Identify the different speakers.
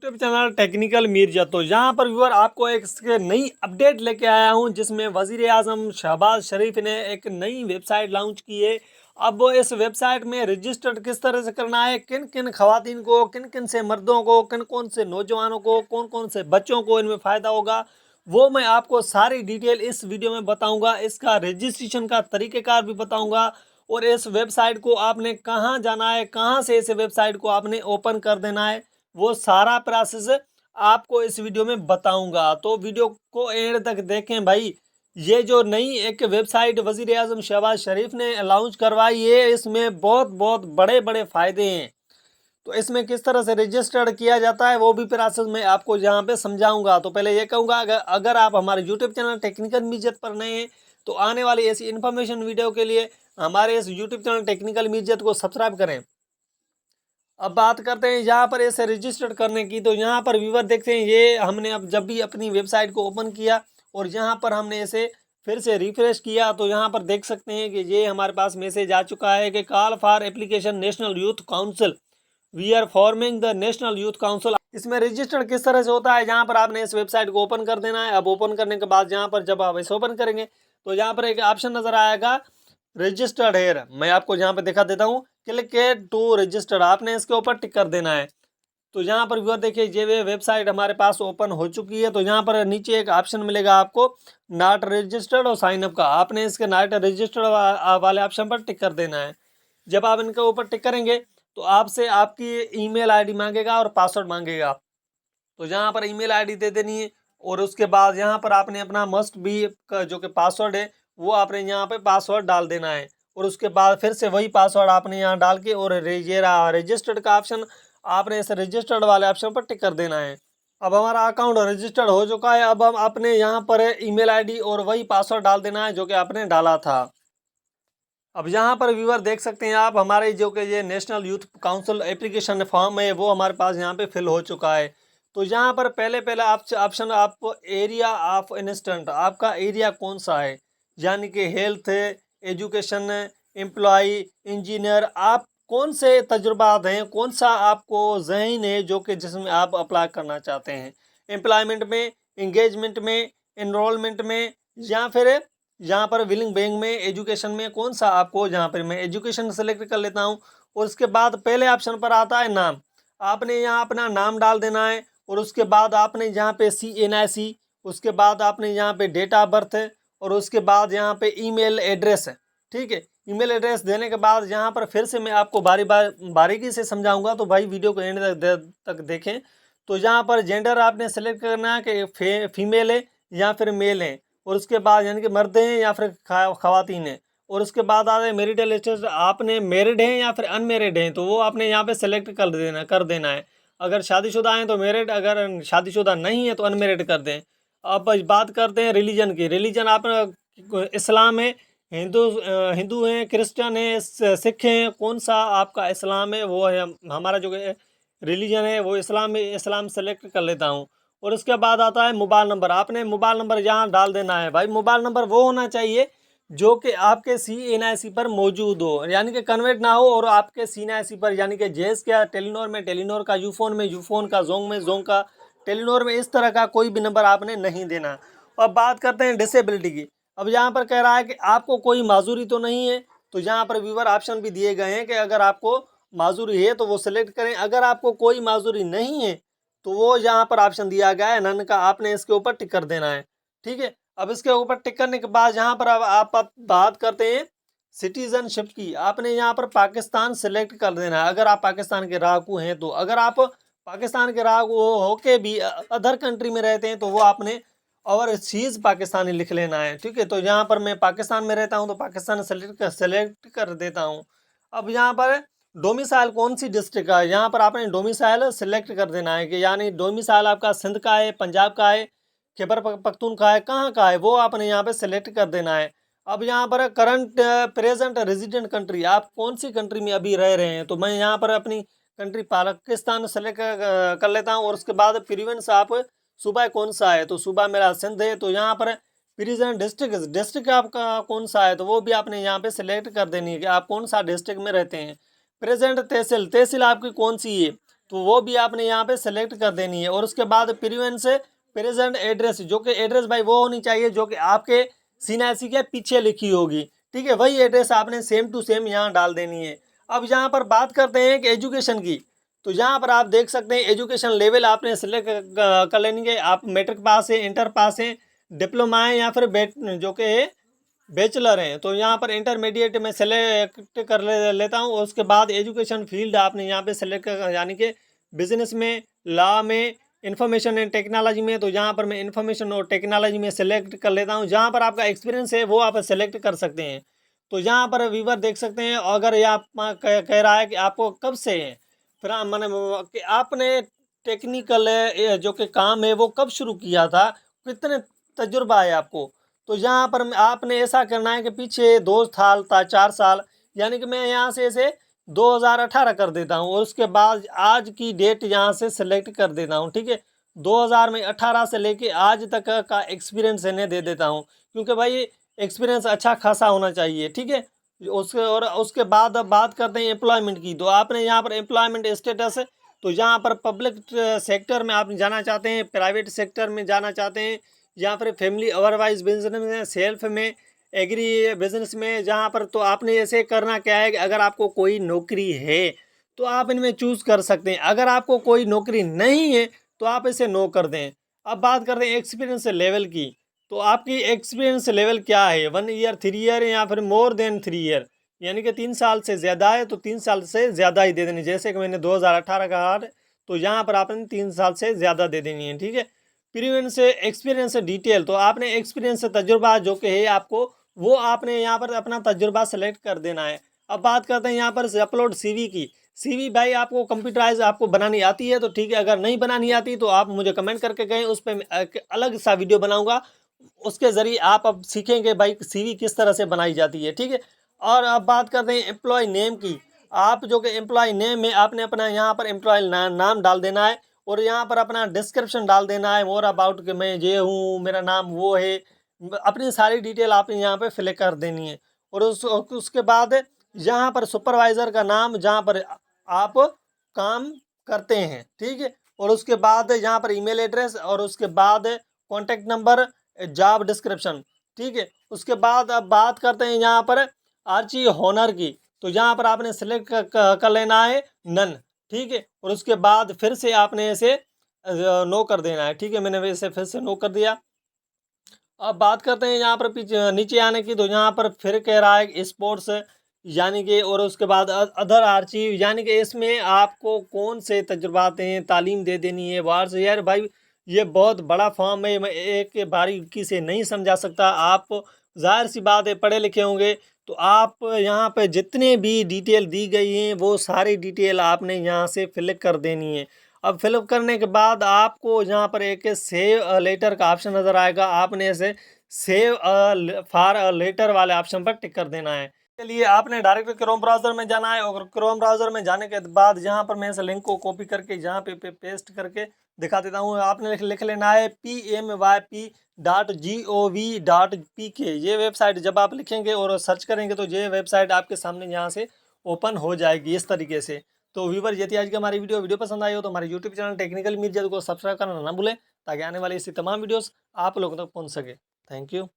Speaker 1: YouTube channel technical Mirza. तो यहाँ पर व्यूअर आपको एक नई अपडेट लेके आया हूँ जिसमें वजीर आजम शहबाज शरीफ ने एक नई वेबसाइट लॉन्च की है। अब इस वेबसाइट में रजिस्टर्ड किस तरह से करना है, किन किन खवातीन को, किन किन से मर्दों को, किन कौन से नौजवानों को, कौन कौन से बच्चों को इनमें फ़ायदा होगा, वो मैं आपको सारी डिटेल इस वीडियो में बताऊंगा। इसका रजिस्ट्रेशन का तरीक़ेकार भी बताऊंगा और इस वेबसाइट को आपने कहाँ जाना है, कहाँ से इस वेबसाइट को आपने ओपन कर देना है, वो सारा प्रोसेस आपको इस वीडियो में बताऊंगा। तो वीडियो को एंड तक देखें भाई। ये जो नई एक वेबसाइट वजीर आजम शहबाज शरीफ ने लॉन्च करवाई है, इसमें बहुत बहुत बड़े बड़े फ़ायदे हैं। तो इसमें किस तरह से रजिस्टर्ड किया जाता है वो भी प्रोसेस मैं आपको यहाँ पे समझाऊंगा। तो पहले ये कहूँगा, अगर आप हमारे यूट्यूब चैनल टेक्निकल मिर्जत पर नए हैं तो आने वाली ऐसी इन्फॉर्मेशन वीडियो के लिए हमारे इस यूट्यूब चैनल टेक्निकल मिर्जत को सब्सक्राइब करें। अब बात करते हैं यहाँ पर इसे रजिस्टर्ड करने की। तो यहाँ पर व्यूवर देखते हैं, ये हमने अब जब भी अपनी वेबसाइट को ओपन किया और यहाँ पर हमने इसे फिर से रिफ्रेश किया तो यहाँ पर देख सकते हैं कि ये हमारे पास मैसेज आ चुका है कि call for application national youth council, we are forming the national youth council. इसमें रजिस्टर्ड किस तरह से होता है, यहाँ पर आपने इस वेबसाइट को ओपन कर देना है। अब ओपन करने के बाद यहाँ पर जब आप इसे ओपन करेंगे तो यहाँ पर एक ऑप्शन नजर आएगा रजिस्टर्ड हेयर। मैं आपको यहाँ पे दिखा देता हूँ, क्लिक टू रजिस्टर, आपने इसके ऊपर टिक कर देना है। तो यहाँ पर व्यूअर देखिए ये वेबसाइट हमारे पास ओपन हो चुकी है। तो यहाँ पर नीचे एक ऑप्शन मिलेगा आपको नॉट रजिस्टर्ड और साइन अप का, आपने इसके नॉट रजिस्टर्ड वाले ऑप्शन पर टिक कर देना है। जब आप इनके ऊपर टिक करेंगे तो आपसे आपकी ईमेल आईडी मांगेगा और पासवर्ड मांगेगा। तो यहाँ पर ईमेल आईडी दे देनी है और उसके बाद यहाँ पर आपने अपना मस्ट बी का जो कि पासवर्ड है वो आपने यहाँ पे पासवर्ड डाल देना है और उसके बाद फिर से वही पासवर्ड आपने यहाँ डाल के और ये रहा रजिस्टर्ड का ऑप्शन, आपने इस रजिस्टर्ड वाले ऑप्शन पर टिक कर देना है। अब हमारा अकाउंट रजिस्टर्ड हो चुका है। अब हम अपने यहाँ पर ईमेल आईडी और वही पासवर्ड डाल देना है जो कि आपने डाला था। अब यहाँ पर व्यूअर देख सकते हैं आप, हमारे जो कि ये national youth council application form है वो हमारे पास यहाँ पे फिल हो चुका है। तो यहाँ पर पहले पहले ऑप्शन आपको एरिया ऑफ इंस्टेंट, आपका एरिया कौन सा है, यानी कि हेल्थ, एजुकेशन, एम्प्लॉय, इंजीनियर, आप कौन से तजुर्बात हैं, कौन सा आपको जहन है जो कि जिसमें आप अप्लाई करना चाहते हैं, एम्प्लॉयमेंट में, इंगेजमेंट में, इनरोलमेंट में, या फिर यहाँ पर विलिंग बैंक में, एजुकेशन में, कौन सा आपको, जहाँ पर मैं एजुकेशन सेलेक्ट कर लेता हूँ। और उसके बाद पहले ऑप्शन पर आता है नाम, आपने यहाँ अपना नाम डाल देना है और उसके बाद आपने यहाँ पे CNIC, उसके बाद आपने यहाँ पे डेट ऑफ बर्थ है और उसके बाद यहाँ पे ईमेल एड्रेस है। ठीक है, ईमेल एड्रेस देने के बाद यहाँ पर फिर से मैं आपको बारीकी से समझाऊंगा, तो भाई वीडियो को एंड तक देखें। तो यहाँ पर जेंडर आपने सेलेक्ट करना है कि फीमेल है या फिर मेल है, और उसके बाद यानी कि मर्द हैं या फिर खवातीन हैं। और उसके बाद आ रहे मैरिटल स्टेटस, आपने मैरिड हैं या फिर अनमेरिड हैं, तो वो आपने यहाँ पे सेलेक्ट कर देना है। अगर शादीशुदा हैं तो मैरिड, अगर शादीशुदा नहीं है तो अनमेरिड कर दें। अब बात करते हैं रिलीजन की। रिलीजन आप इस्लाम है, हिंदू हैं, क्रिश्चियन है, सिख हैं, कौन सा आपका इस्लाम है वो है हमारा जो रिलीजन है वो इस्लाम है, इस्लाम सेलेक्ट कर लेता हूँ। और उसके बाद आता है मोबाइल नंबर, आपने मोबाइल नंबर यहाँ डाल देना है। भाई मोबाइल नंबर वो होना चाहिए जो कि आपके CNIC पर मौजूद हो, यानी कि कन्वर्ट ना हो, और आपके CNIC पर यानी कि जैस क्या टेलीनॉर में टेलीनॉर का, यूफोन में यूफोन का, जोंग में जोंग का, टेलीनॉर में इस तरह का कोई भी नंबर आपने नहीं देना। अब बात करते हैं डिसेबिलिटी की। अब यहाँ पर कह रहा है कि आपको कोई माजूरी तो नहीं है, तो यहाँ पर व्यूवर ऑप्शन भी दिए गए हैं कि अगर आपको माजूरी है तो वो सिलेक्ट करें, अगर आपको कोई माजूरी नहीं है तो वो यहाँ पर ऑप्शन दिया गया है नन का, आपने इसके ऊपर टिक कर देना है। ठीक है, अब इसके ऊपर टिक करने के बाद यहाँ पर अब आप बात करते हैं सिटीजनशिप की। आपने यहाँ पर पाकिस्तान सेलेक्ट कर देना है अगर आप पाकिस्तान के रहाकू हैं तो। अगर आप पाकिस्तान के रहाकू होके भी अदर कंट्री में रहते हैं तो वो आपने ओवरसीज पाकिस्तानी लिख लेना है। ठीक है, तो यहाँ पर मैं पाकिस्तान में रहता हूँ तो पाकिस्तान सेलेक्ट कर देता हूँ। अब यहाँ पर डोमिसाइल कौन सी डिस्ट्रिक्ट का है, यहाँ पर आपने डोमिसाइल सेलेक्ट कर देना है कि यानी डोमिसाइल आपका सिंध का है, पंजाब का है, खैबर पख्तूनख्वा है, कहाँ का है वो आपने यहाँ पे सेलेक्ट कर देना है। अब यहाँ पर करंट प्रेजेंट रेजिडेंट कंट्री, आप कौन सी कंट्री में अभी रह रहे हैं, तो मैं यहाँ पर अपनी कंट्री पाकिस्तान सेलेक्ट कर लेता हूँ। और उसके बाद प्रीवेंस आप सूबा कौन सा है, तो सूबा मेरा सिंध है, तो यहाँ पर प्रेजेंट डिस्ट्रिक्ट आपका कौन सा है, तो वो भी आपने यहाँ पे सिलेक्ट कर देनी है कि आप कौन सा डिस्ट्रिक्ट में रहते हैं। प्रेजेंट तहसील आपकी कौन सी है, तो वो भी आपने यहाँ पे सेलेक्ट कर देनी है। और उसके बाद प्रीवियस प्रेजेंट एड्रेस, जो कि एड्रेस भाई वो होनी चाहिए जो कि आपके सीएनआईसी के पीछे लिखी होगी, ठीक है, वही एड्रेस आपने सेम टू सेम यहाँ डाल देनी है। अब यहाँ पर बात करते हैं कि एजुकेशन की, तो यहाँ पर आप देख सकते हैं एजुकेशन लेवल आपने सेलेक्ट कर लेनी है। आप मैट्रिक पास है, इंटर पास है, डिप्लोमा है, या फिर जो कि बैचलर हैं। तो यहाँ पर इंटरमीडिएट में सेलेक्ट कर लेता हूँ। उसके बाद एजुकेशन फील्ड आपने यहाँ पे सेलेक्ट कर, यानी कि बिजनेस में, लॉ में, इंफॉर्मेशन एंड टेक्नोलॉजी में, तो यहाँ पर मैं इंफॉर्मेशन और टेक्नोलॉजी में सेलेक्ट कर लेता हूँ। जहाँ पर आपका एक्सपीरियंस है वो आप सेलेक्ट कर सकते हैं। तो यहाँ पर व्यूवर देख सकते हैं, अगर ये आप कह रहा है कि आपको कब से है, फिर मैंने कि आपने टेक्निकल जो कि काम है वो कब शुरू किया था, कितने तजुर्बा है आपको। तो यहाँ पर आपने ऐसा करना है कि पीछे 2 साल था, 4 साल, यानी कि मैं यहाँ से ऐसे 2018 कर देता हूँ और उसके बाद आज की डेट यहाँ से सेलेक्ट कर देता हूँ, ठीक है। 2018 से लेके आज तक का एक्सपीरियंस इन्हें दे देता हूँ, क्योंकि भाई एक्सपीरियंस अच्छा खासा होना चाहिए, ठीक है। उसके बाद अब बात करते हैं एम्प्लॉयमेंट की। तो आपने यहाँ पर एम्प्लॉयमेंट स्टेटस, तो यहाँ पर पब्लिक सेक्टर में आप जाना चाहते हैं, प्राइवेट सेक्टर में जाना चाहते हैं, या फिर फैमिली अदरवाइज बिजनेस में, सेल्फ में, एग्री बिजनेस में, जहाँ पर तो आपने ऐसे करना क्या है कि अगर आपको कोई नौकरी है तो आप इनमें चूज़ कर सकते हैं, अगर आपको कोई नौकरी नहीं है तो आप इसे नो कर दें। अब बात करते हैं एक्सपीरियंस लेवल की। तो आपकी एक्सपीरियंस लेवल क्या है, 1 ईयर, 3 ईयर, या फिर मोर देन 3 ईयर, यानी कि 3 साल से ज़्यादा है तो 3 साल से ज़्यादा ही दे देनी। जैसे कि मैंने 2018 कहा है, तो यहाँ पर आपने 3 साल से ज़्यादा दे देनी है, ठीक है। प्रीवियस एक्सपीरियंस डिटेल, तो आपने एक्सपीरियंस तजुर्बा जो कि है आपको, वो आपने यहाँ पर अपना तजुर्बा सेलेक्ट कर देना है। अब बात करते हैं यहाँ पर अपलोड सीवी की। सीवी भाई आपको कंप्यूटराइज आपको बनानी आती है तो ठीक है, अगर नहीं बनानी आती तो आप मुझे कमेंट करके कहें, उस पर एक अलग सा वीडियो बनाऊंगा, उसके ज़रिए आप अब सीखेंगे भाई सीवी किस तरह से बनाई जाती है, ठीक है। और अब बात करते हैं एम्प्लॉय नेम की। आप जो कि एम्प्लॉय नेम में आपने अपना यहाँ पर एम्प्लॉय नाम डाल देना है, और यहाँ पर अपना डिस्क्रिप्शन डाल देना है, मोर अबाउट कि मैं ये हूँ, मेरा नाम वो है, अपनी सारी डिटेल आपने यहाँ पे फिल कर देनी है। और उसके बाद यहाँ पर सुपरवाइज़र का नाम जहाँ पर आप काम करते हैं, ठीक है। और उसके बाद यहाँ पर ईमेल एड्रेस, और उसके बाद कॉन्टैक्ट नंबर, जॉब डिस्क्रिप्शन, ठीक है। उसके बाद अब बात करते हैं यहाँ पर आर्ची होनर की। तो यहाँ पर आपने सेलेक्ट कर लेना है नन, ठीक है। और उसके बाद फिर से आपने इसे नो कर देना है, ठीक है। मैंने वैसे फिर से नो कर दिया। अब बात करते हैं यहाँ पर पीछे नीचे आने की। तो यहाँ पर फिर कह रहा है स्पोर्ट्स, यानी कि, और उसके बाद अदर आर्चीव, यानी कि इसमें आपको कौन से तजुर्बात हैं, तालीम दे देनी है वार्स। यार भाई ये बहुत बड़ा फॉर्म है, मैं एक बारीकी से नहीं समझा सकता। आप जाहिर सी बात है पढ़े लिखे होंगे, तो आप यहाँ पे जितने भी डिटेल दी गई हैं वो सारी डिटेल आपने यहाँ से फिल कर देनी है। अब फिलअप करने के बाद आपको यहाँ पर एक सेव लेटर का ऑप्शन नज़र आएगा, आपने इसे सेव फॉर लेटर वाले ऑप्शन पर टिक कर देना है। के लिए आपने डायरेक्ट क्रोम ब्राउज़र में जाना है, और क्रोम ब्राउज़र में जाने के बाद यहाँ पर मैं इस लिंक को कॉपी करके यहाँ पे पेस्ट करके दिखा देता हूँ। आपने लिख लेना है PMYP.gov.pk। ये वेबसाइट जब आप लिखेंगे और सर्च करेंगे तो ये वेबसाइट आपके सामने यहाँ से ओपन हो जाएगी इस तरीके से। तो व्यूवर ये थी आज की हमारी वीडियो पसंद आई हो तो हमारे यूट्यूब चैनल टेक्निकल मीडिया को सब्सक्राइब करना ना भूलें, ताकि आने वाली इसी तमाम वीडियोस आप लोगों तक पहुंच सके। Thank you.